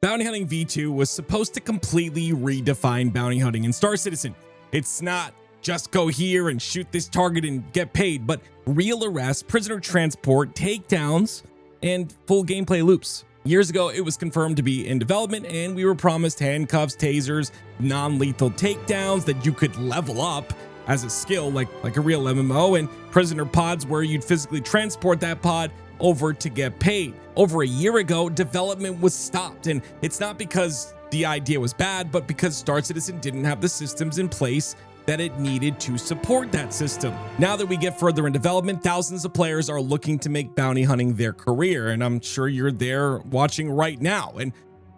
Bounty Hunting V2 was supposed to completely redefine bounty hunting in Star Citizen. It's not just go here and shoot this target and get paid, but real arrests, prisoner transport, takedowns, and full gameplay loops. Years ago, it was confirmed to be in development, and we were promised handcuffs, tasers, non-lethal takedowns that you could level up as a skill like a real MMO, and prisoner pods where you'd physically transport that pod over to get paid. Over a year ago, development was stopped, and it's not because the idea was bad, but because Star Citizen didn't have the systems in place that it needed to support that system. Now that we get further in development, thousands of players are looking to make bounty hunting their career, and I'm sure you're there watching right now, and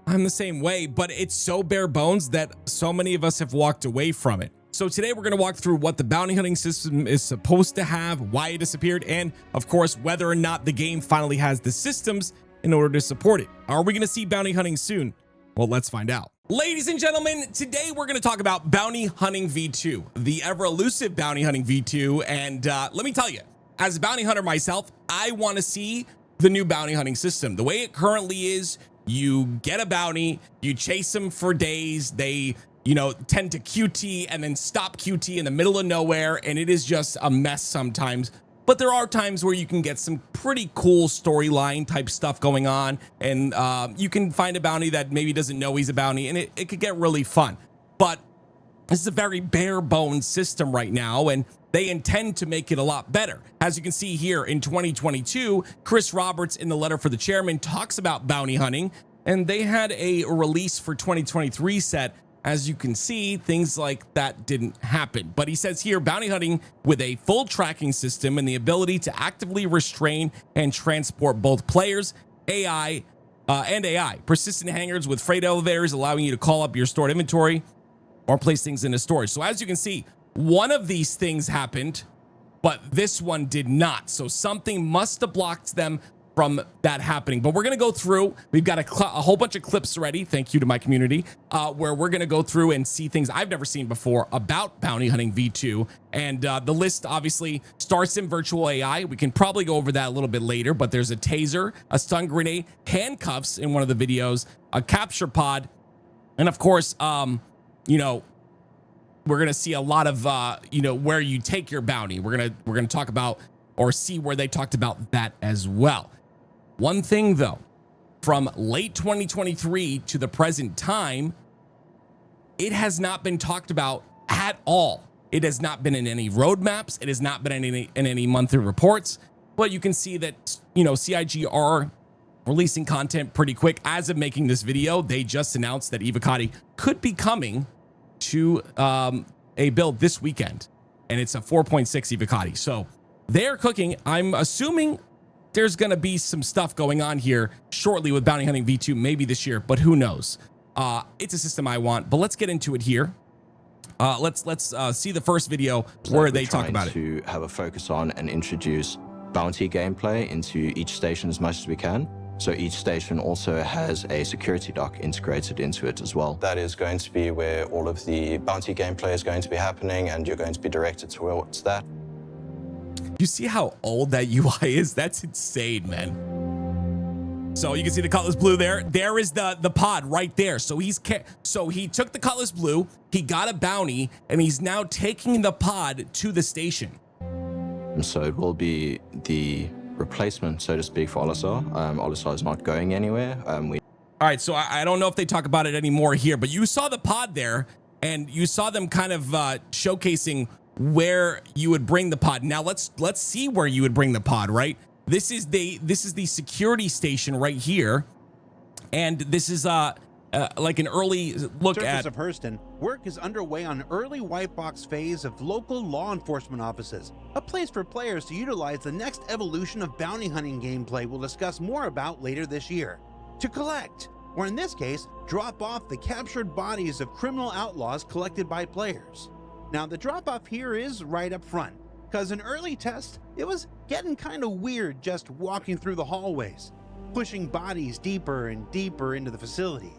I'm the same way, but it's so bare bones that so many of us have walked away from it. So today we're going to walk through what the bounty hunting system is supposed to have, why it disappeared, and of course, whether or not the game finally has the systems in order to support it. Are we going to see bounty hunting soon? Well, let's find out. Ladies and gentlemen, today we're going to talk about Bounty Hunting V2, the ever elusive Bounty Hunting V2. And let me tell you, as a bounty hunter myself, I want to see the new bounty hunting system. The way it currently is, you get a bounty, you chase them for days, they tend to QT and then stop QT in the middle of nowhere, and it is just a mess sometimes. But there are times where you can get some pretty cool storyline type stuff going on, and you can find a bounty that maybe doesn't know he's a bounty, and it could get really fun. But this is a very bare bones system right now, and they intend to make it a lot better. As you can see here in 2022, Chris Roberts in the letter for the chairman talks about bounty hunting, and they had a release for 2023 set. As you can see, things like that didn't happen. But he says here, bounty hunting with a full tracking system and the ability to actively restrain and transport both players, AI, and AI. Persistent hangars with freight elevators allowing you to call up your stored inventory or place things into storage. So as you can see, one of these things happened, but this one did not. So something must have blocked them from that happening. But we're going to go through, we've got a whole bunch of clips ready, thank you to my community, where we're going to go through and see things I've never seen before about Bounty Hunting V2. And the list obviously starts in virtual AI. We can probably go over that a little bit later, but there's a taser, a stun grenade, handcuffs in one of the videos, a capture pod, and of course, we're going to see a lot of, where you take your bounty. We're going to talk about or see where they talked about that as well. One thing though, from late 2023 to the present time, it has not been talked about at all. It has not been in any roadmaps. It has not been in any monthly reports, but you can see that, CIG are releasing content pretty quick. As of making this video, they just announced that Evocati could be coming to a build this weekend, and it's a 4.6 Evocati. So they're cooking. I'm assuming there's going to be some stuff going on here shortly with Bounty Hunting V2, maybe this year, but who knows? It's a system I want, but let's get into it here. Let's see the first video where they talk about it. To have a focus on and introduce bounty gameplay into each station as much as we can. So each station also has a security dock integrated into it as well. That is going to be where all of the bounty gameplay is going to be happening, and you're going to be directed towards that. You see how old that UI is? That's insane, man. So you can see the Cutlass Blue there. There is the pod right there. So he took the Cutlass Blue, he got a bounty, and he's now taking the pod to the station. So it will be the replacement, so to speak, for Olisar. Olisar is not going anywhere. All right, so I don't know if they talk about it anymore here, but you saw the pod there, and you saw them kind of showcasing where you would bring the pod. Now let's see where you would bring the pod, right? This is the security station right here, and this is like an early look at of Hurston. Work is underway on early white box phase of local law enforcement offices, a place for players to utilize the next evolution of bounty hunting gameplay we'll discuss more about later this year. To collect, or in this case, drop off the captured bodies of criminal outlaws collected by players. Now the drop off here is right up front, because in early tests, it was getting kind of weird just walking through the hallways, pushing bodies deeper and deeper into the facility.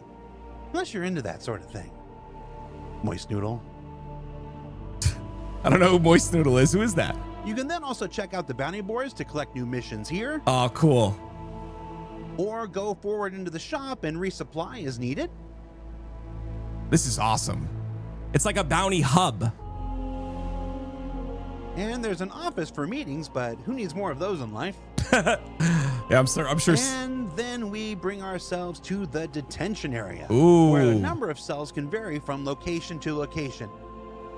Unless you're into that sort of thing. Moist Noodle. I don't know who Moist Noodle is. Who is that? You can then also check out the bounty boards to collect new missions here. Oh, cool. or go forward into the shop and resupply as needed. This is awesome. It's like a bounty hub. And there's an office for meetings, but who needs more of those in life? Yeah, I'm sure. And then we bring ourselves to the detention area, Ooh. where the number of cells can vary from location to location.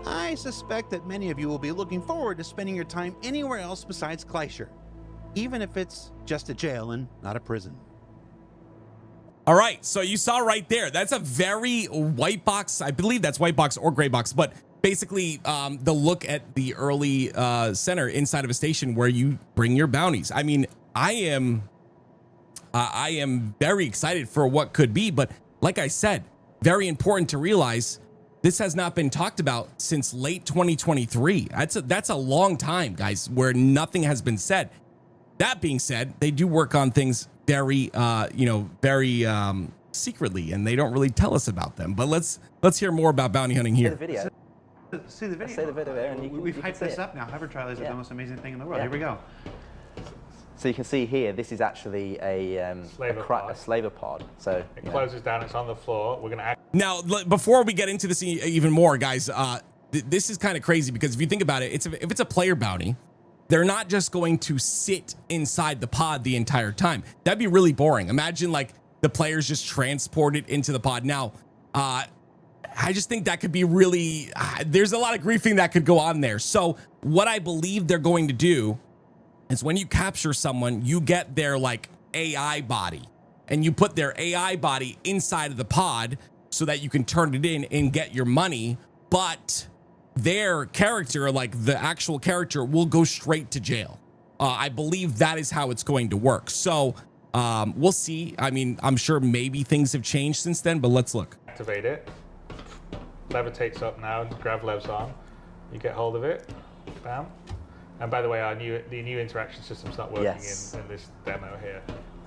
I suspect that many of you will be looking forward to spending your time anywhere else besides Kleischer, even if it's just a jail and not a prison. All right, so you saw right there, that's a very white box. I believe that's white box or gray box, but basically the look at the early center inside of a station where you bring your bounties. I mean, I am very excited for what could be, but like I said, very important to realize this has not been talked about since late 2023. That's a long time, guys, where nothing has been said. That being said, they do work on things very, very secretly, and they don't really tell us about them. But let's hear more about bounty hunting here. The video. See the video. Say the video there, and you can, We've you can hyped see this it. up now. Hover trailers are Yeah. the most amazing thing in the world. Yeah. Here we go. So you can see here, this is actually a slaver pod. So It closes down, it's on the floor. We're going to act. Now, before we get into this even more, guys, this is kind of crazy because if you think about it, if it's a player bounty, they're not just going to sit inside the pod the entire time. That'd be really boring. Imagine like the players just transported into the pod. Now, I just think that could be really, there's a lot of griefing that could go on there. So what I believe they're going to do is when you capture someone, you get their like AI body and you put their AI body inside of the pod so that you can turn it in and get your money. But their character, like the actual character, will go straight to jail. I believe that is how it's going to work. So we'll see. I mean, I'm sure maybe things have changed since then, but let's look. Activate it. Levitates up now. Grav lev's on. You get hold of it. Bam. And by the way, the new interaction system's not working Yes. in this demo here.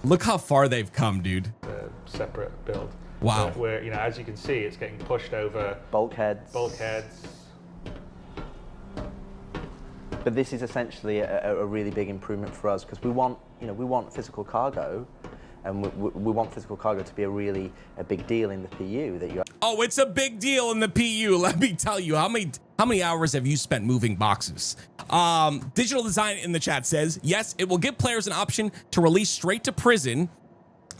Look how far they've come, dude. The separate build. Wow. But where, as you can see, it's getting pushed over bulkheads. But this is essentially a really big improvement for us because we want physical cargo, and we want physical cargo to be a big deal in the PU that you. Oh, it's a big deal in the PU. Let me tell you, how many hours have you spent moving boxes? Digital Design in the chat says, yes, it will give players an option to release straight to prison,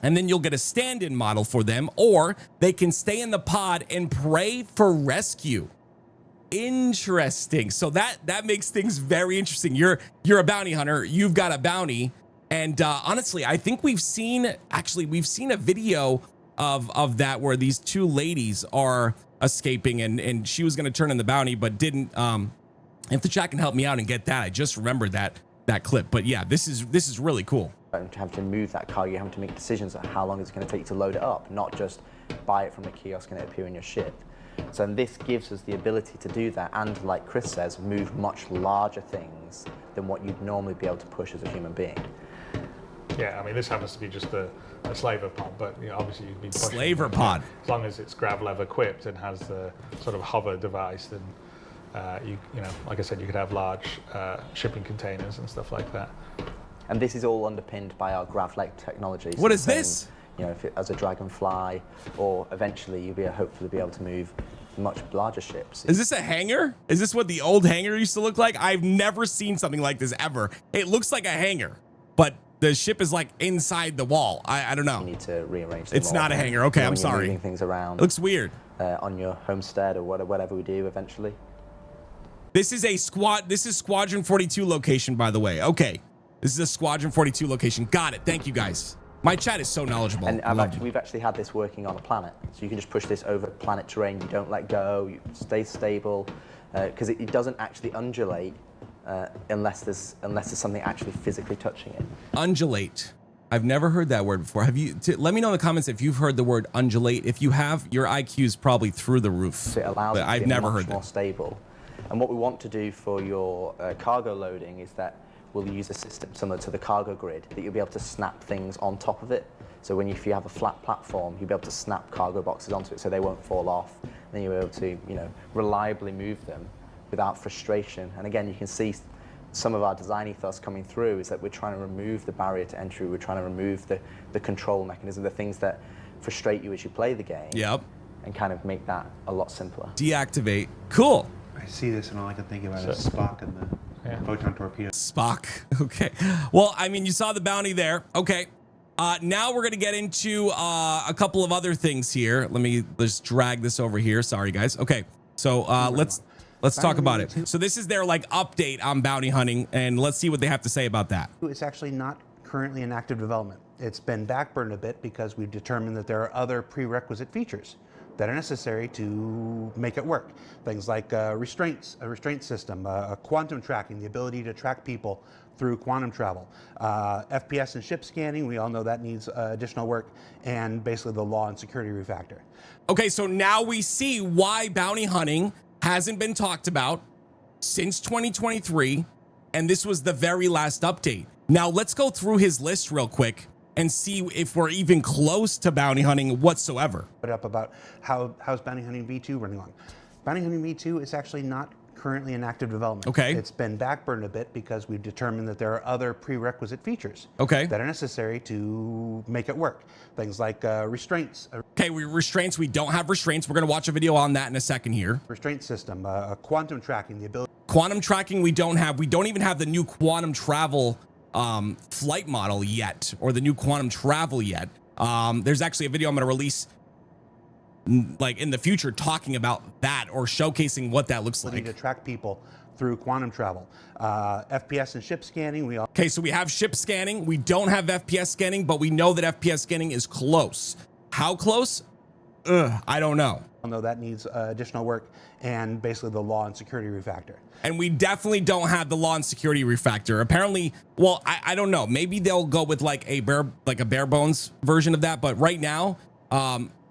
and then you'll get a stand-in model for them, or they can stay in the pod and pray for rescue. Interesting. So that makes things very interesting. You're a bounty hunter. You've got a bounty. And honestly, I think we've seen a video of that where these two ladies are escaping and she was going to turn in the bounty, but didn't. If the chat can help me out and get that, I just remembered that clip. But yeah, this is really cool. To have to move that cargo, you have to make decisions on how long it's going to take to load it up, not just buy it from a kiosk and it appear in your ship. So this gives us the ability to do that and, like Chris says, move much larger things than what you'd normally be able to push as a human being. Yeah, I mean, this happens to be just a slaver pod, but obviously you'd be pushing Slaver it. pod. As long as it's grav-lev equipped and has the sort of hover device, then like I said, you could have large shipping containers and stuff like that. And this is all underpinned by our GravLec technology. What is this? If it, as a dragonfly, or eventually you'll hopefully be able to move much larger ships. Is this a hangar? Is this what the old hangar used to look like? I've never seen something like this ever. It looks like a hangar, but the ship is like inside the wall. I don't know. You need to rearrange them. It's not a hangar. Okay, I'm sorry. Moving things around. It looks weird. On your homestead or whatever we do eventually. This is Squadron 42 location, by the way. Okay. This is a Squadron 42 location. Got it. Thank you, guys. My chat is so knowledgeable. And we've actually had this working on a planet. So you can just push this over planet terrain. You don't let go. You stay stable. Because it doesn't actually undulate unless there's something actually physically touching it. Undulate. I've never heard that word before. Have you? Let me know in the comments if you've heard the word undulate. If you have, your IQ is probably through the roof. So it allows it to I've be never much heard more that. stable. And what we want to do for your cargo loading is that we'll use a system similar to the cargo grid that you'll be able to snap things on top of it. So if you have a flat platform, you'll be able to snap cargo boxes onto it so they won't fall off. And then you'll be able to, reliably move them without frustration. And again, you can see some of our design ethos coming through is that we're trying to remove the barrier to entry. We're trying to remove the control mechanism, the things that frustrate you as you play the game. Yep. And kind of make that a lot simpler. Deactivate. Cool. I see this and all I can think about is Spock and the photon torpedo. Spock. Okay. Well, I mean, you saw the bounty there. Okay. Now we're going to get into a couple of other things here. Let's drag this over here. Sorry, guys. Okay. So let's talk about it. So this is their like update on bounty hunting, and let's see what they have to say about that. It's actually not currently in active development. It's been backburned a bit because we've determined that there are other prerequisite features that are necessary to make it work. Things like restraints, a restraint system, quantum tracking, the ability to track people through quantum travel, FPS and ship scanning, we all know that needs additional work, and basically the law and security refactor. Okay, so now we see why bounty hunting hasn't been talked about since 2023, and this was the very last update. Now let's go through his list real quick and see if we're even close to bounty hunting whatsoever. Put up about how's Bounty Hunting V2 running along. Bounty Hunting V2 is actually not currently in active development. Okay. It's been backburned a bit because we've determined that there are other prerequisite features Okay. that are necessary to make it work. Things like restraints. Okay, restraints, we don't have restraints. We're gonna watch a video on that in a second here. Restraint system, quantum tracking, the ability. Quantum tracking, we don't have. We don't even have the new quantum travel flight model yet, or the new quantum travel yet. There's actually a video I'm gonna release like in the future talking about that or showcasing what that looks like. To track people through quantum travel. FPS and ship scanning, Okay, so we have ship scanning. We don't have FPS scanning, but we know that FPS scanning is close. How close? I don't know. know that needs additional work, and basically the law and security refactor. And we definitely don't have the law and security refactor. Apparently, well, I don't know. Maybe they'll go with like a bare bones version of that. But right now,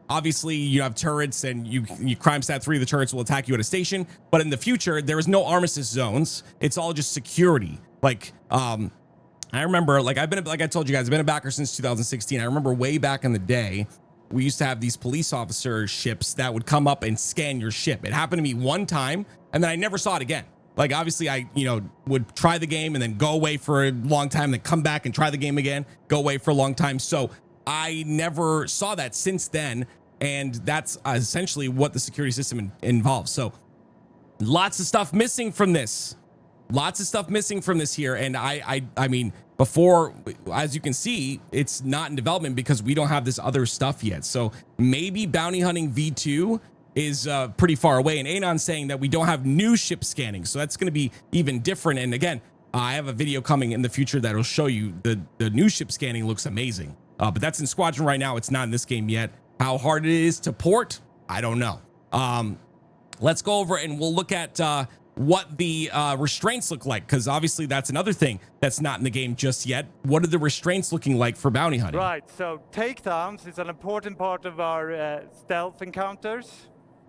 obviously you have turrets, and you crime stat 3, the turrets will attack you at a station. But in the future, there is no armistice zones. It's all just security. Like, I remember, like I told you guys, I've been a backer since 2016. I remember way back in the day, we used to have these police officer ships that would come up and scan your ship. It happened to me one time, and then I never saw it again. Like, obviously, I, would try the game and then go away for a long time, then come back and try the game again, go away for a long time. So I never saw that since then, and that's essentially what the security system involves. So lots of stuff missing from this. Lots of stuff missing from this here. And I mean, before, as you can see, it's not in development because we don't have this other stuff yet. So maybe Bounty Hunting V2 is pretty far away. And Anon's saying that we don't have new ship scanning. So that's going to be even different. And again, I have a video coming in the future that will show you the new ship scanning looks amazing. But that's in Squadron right now. It's not in this game yet. How hard it is to port, I don't know. Let's go over and we'll look at what the restraints look like, because obviously that's another thing that's not in the game just yet. What are the restraints looking like for bounty hunting? Right, so takedowns is an important part of our stealth encounters.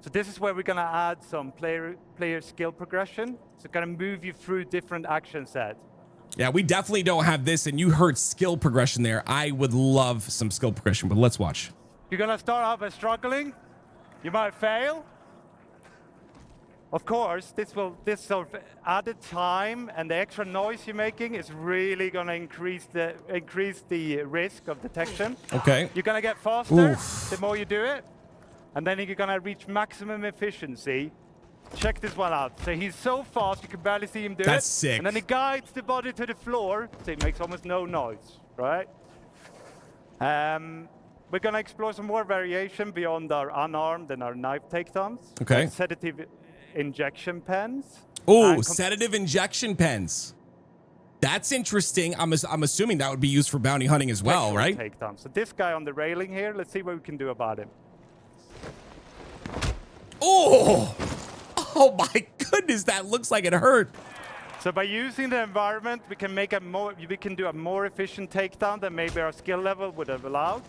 So this is where we're going to add some player skill progression. So going to move you through different action sets. Yeah, we definitely don't have this, and you heard skill progression there. I would love some skill progression, but let's watch. You're going to start out by struggling. You might fail. Of course, this sort of added time and the extra noise you're making is really going to increase the risk of detection. Okay. You're going to get faster the more you do it, and then you're going to reach maximum efficiency. Check this one out. So he's so fast you can barely see him do it. That's sick. And then he guides the body to the floor, so it makes almost no noise, right? We're going to explore some more variation beyond our unarmed and our knife takedowns. Okay. Like sedative injection pens. Oh, sedative injection pens. That's interesting. I'm assuming that would be used for bounty hunting as well, right? Takedown. So this guy on the railing here, let's see what we can do about him. Oh my goodness, that looks like it hurt. So by using the environment, we can do a more efficient takedown than maybe our skill level would have allowed.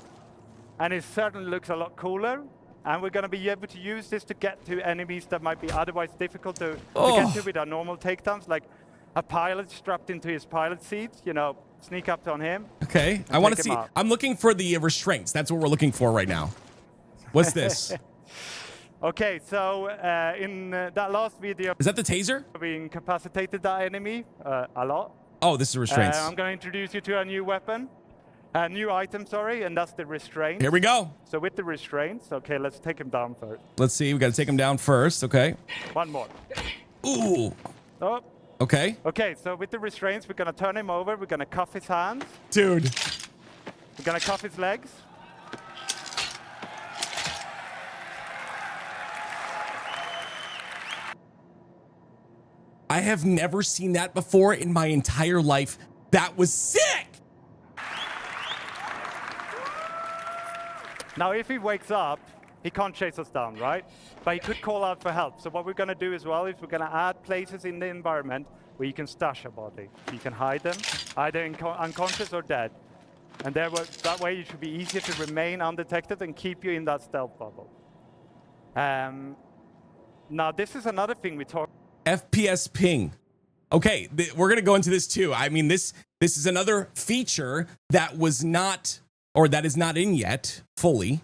And it certainly looks a lot cooler. And we're going to be able to use this to get to enemies that might be otherwise difficult to get to with our normal takedowns, like a pilot strapped into his pilot seat, sneak up on him. Okay, I want to see. I'm looking for the restraints. That's what we're looking for right now. What's this? Okay, so in that last video, Is that the taser? we incapacitated that enemy a lot. Oh, this is restraints. I'm going to introduce you to a new weapon, a new item, sorry, and that's the restraints. Here we go. So with the restraints, okay, let's take him down first. Let's see. We got to take him down first. Okay. One more. Ooh. Oh. Okay. Okay, so with the restraints, we're going to turn him over. We're going to cuff his hands. Dude. We're going to cuff his legs. I have never seen that before in my entire life. That was sick. Now, if he wakes up, he can't chase us down, right? But he could call out for help. So what we're going to do as well is we're going to add places in the environment where you can stash a body. You can hide them, either unconscious or dead. And that way you should be easier to remain undetected and keep you in that stealth bubble. Now, this is another thing we talk. FPS ping. Okay, we're gonna go into this too. I mean, this is another feature that was not, or that is not in yet fully.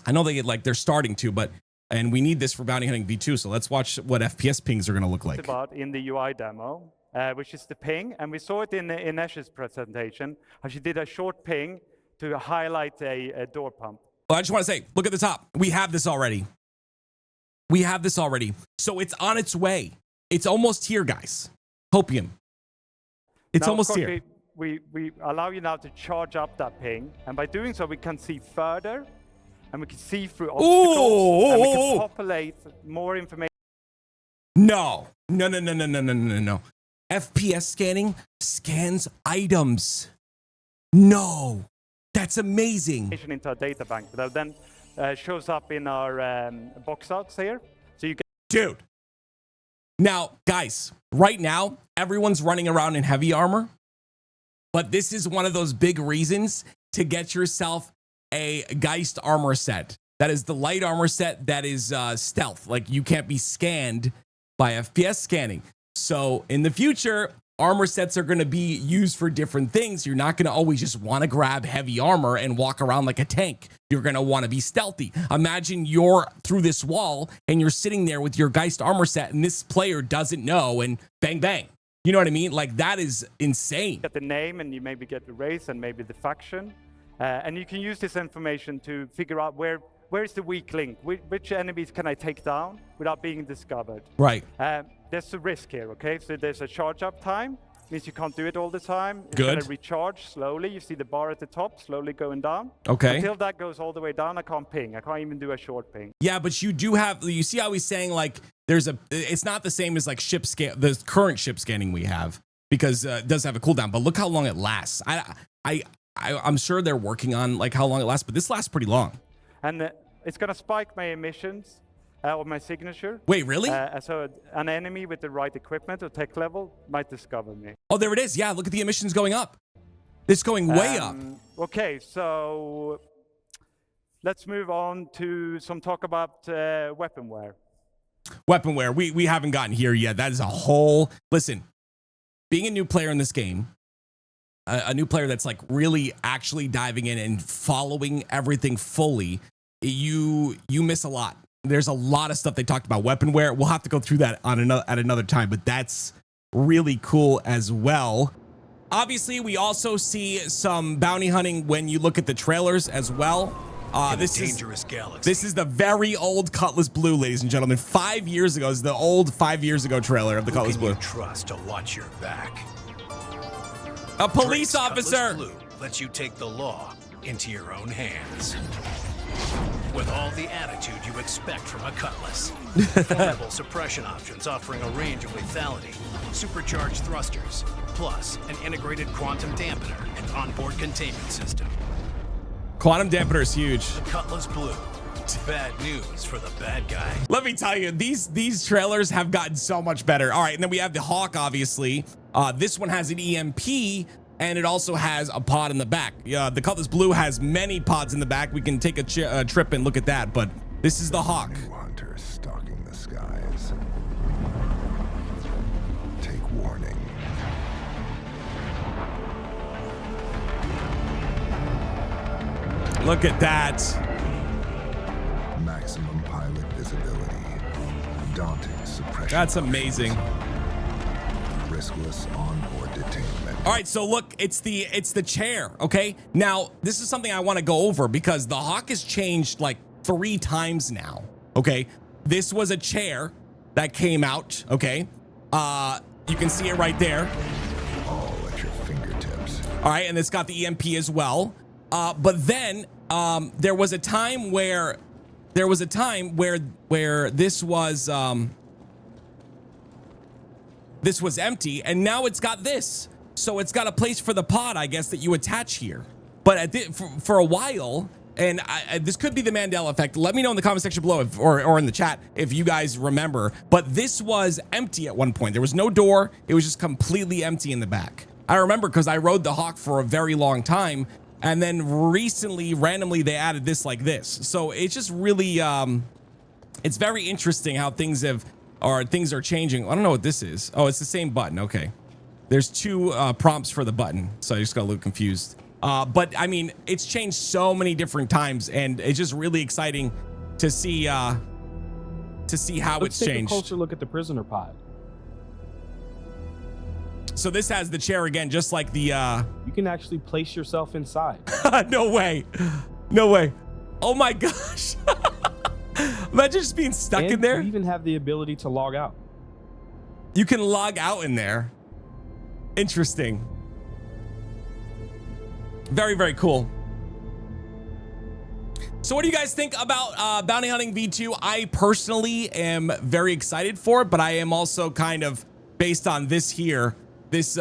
I know they're starting to, and we need this for Bounty Hunting V2. So let's watch what FPS pings are gonna look like. About in the UI demo, which is the ping, and we saw it in Inesh's presentation. How she did a short ping to highlight a door pump. Well, I just want to say, look at the top. We have this already. We have this already. So it's on its way. It's almost here, guys. Hopium. It's now, almost of course, here. We allow you now to charge up that ping. And by doing so, we can see further. And we can see through obstacles. And we can populate more information. No. FPS scanning scans items. No. That's amazing. Into our data bank. That then shows up in our box outs here. So you can. Dude. Now, guys, right now, everyone's running around in heavy armor. But this is one of those big reasons to get yourself a Geist armor set. That is the light armor set that is stealth. Like, you can't be scanned by FPS scanning. So in the future, armor sets are going to be used for different things. You're not going to always just want to grab heavy armor and walk around like a tank. You're going to want to be stealthy. Imagine you're through this wall and you're sitting there with your Geist armor set and this player doesn't know, and bang, bang. You know what I mean? Like, that is insane. Get the name and you maybe get the race and maybe the faction. And you can use this information to figure out where is the weak link? Which enemies can I take down without being discovered? Right. There's a risk here, okay? So there's a charge up time. Means you can't do it all the time. It's Good. gonna recharge slowly. You see the bar at the top slowly going down. Okay. Until that goes all the way down, I can't ping. I can't even do a short ping. Yeah, but you do have, you see how he's saying, like, it's not the same as like the current ship scanning we have, because it does have a cooldown, but look how long it lasts. I'm sure they're working on like how long it lasts, but this lasts pretty long. And it's gonna spike my emissions or my signature. Wait, really? So an enemy with the right equipment or tech level might discover me. Oh, there it is. Yeah, look at the emissions going up. It's going way up. Okay, so let's move on to some talk about weaponware. Weaponware, we haven't gotten here yet. That is a whole, listen, being a new player in this game, a new player that's like really actually diving in and following everything fully, you miss a lot. There's a lot of stuff they talked about weaponware. We'll have to go through that at another time, but that's really cool as well. Obviously, we also see some bounty hunting when you look at the trailers as well. This is the very old Cutlass Blue, ladies and gentlemen. 5 years ago is the old 5 years ago trailer of the Cutlass Blue. Trust to watch your back. A police officer. Cutlass Blue lets you take the law into your own hands. With all the attitude you expect from a Cutlass. Formidable suppression options offering a range of lethality, supercharged thrusters, plus an integrated quantum dampener and onboard containment system. Quantum dampener is huge. The Cutlass Blue. Bad news for the bad guy. Let me tell you, these trailers have gotten so much better. All right, and then we have the Hawk, obviously. This one has an EMP, and it also has a pod in the back. The Cutlass Blue has many pods in the back. We can take a trip and look at that, but this is the Hawk. New hunters stalking the skies. Take warning. Look at that. Maximum pilot visibility. Daunting suppression. That's amazing. Riskless onboard detainment. All right, so look, it's the chair, okay? Now, this is something I want to go over because the Hawk has changed like 3 times now, okay? This was a chair that came out, okay? You can see it right there. All at your fingertips. All right, and it's got the EMP as well. But then there was a time where this was empty, and now it's got this. So it's got a place for the pod, I guess, that you attach here. But for a while, and this could be the Mandela effect. Let me know in the comment section below or in the chat if you guys remember. But this was empty at one point. There was no door. It was just completely empty in the back. I remember because I rode the Hawk for a very long time. And then recently, randomly, they added this like this. So it's just really, it's very interesting how things are changing. I don't know what this is. Oh, it's the same button. Okay. There's 2 prompts for the button. So I just got a little confused. But I mean, it's changed so many different times, and it's just really exciting to see how Let's it's take changed. a closer look at the prisoner pod. So this has the chair again, just like the You can actually place yourself inside. no way. No way. Oh my gosh. Imagine just being stuck And in there. you even have the ability to log out. You can log out in there. Interesting. Very, very cool. So what do you guys think about Bounty Hunting V2? I personally am very excited for it, but I am also kind of, based on this here, this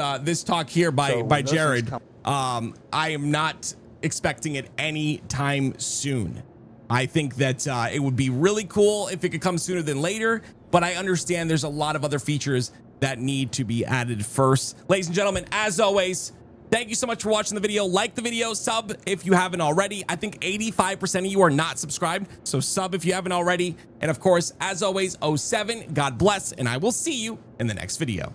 talk here by Jared, I am not expecting it anytime soon. I think that it would be really cool if it could come sooner than later, but I understand there's a lot of other features that need to be added first. Ladies and gentlemen, as always, thank you so much for watching the video. Like the video, sub if you haven't already. I think 85% of you are not subscribed, so sub if you haven't already. And of course, as always, 07, God bless, and I will see you in the next video.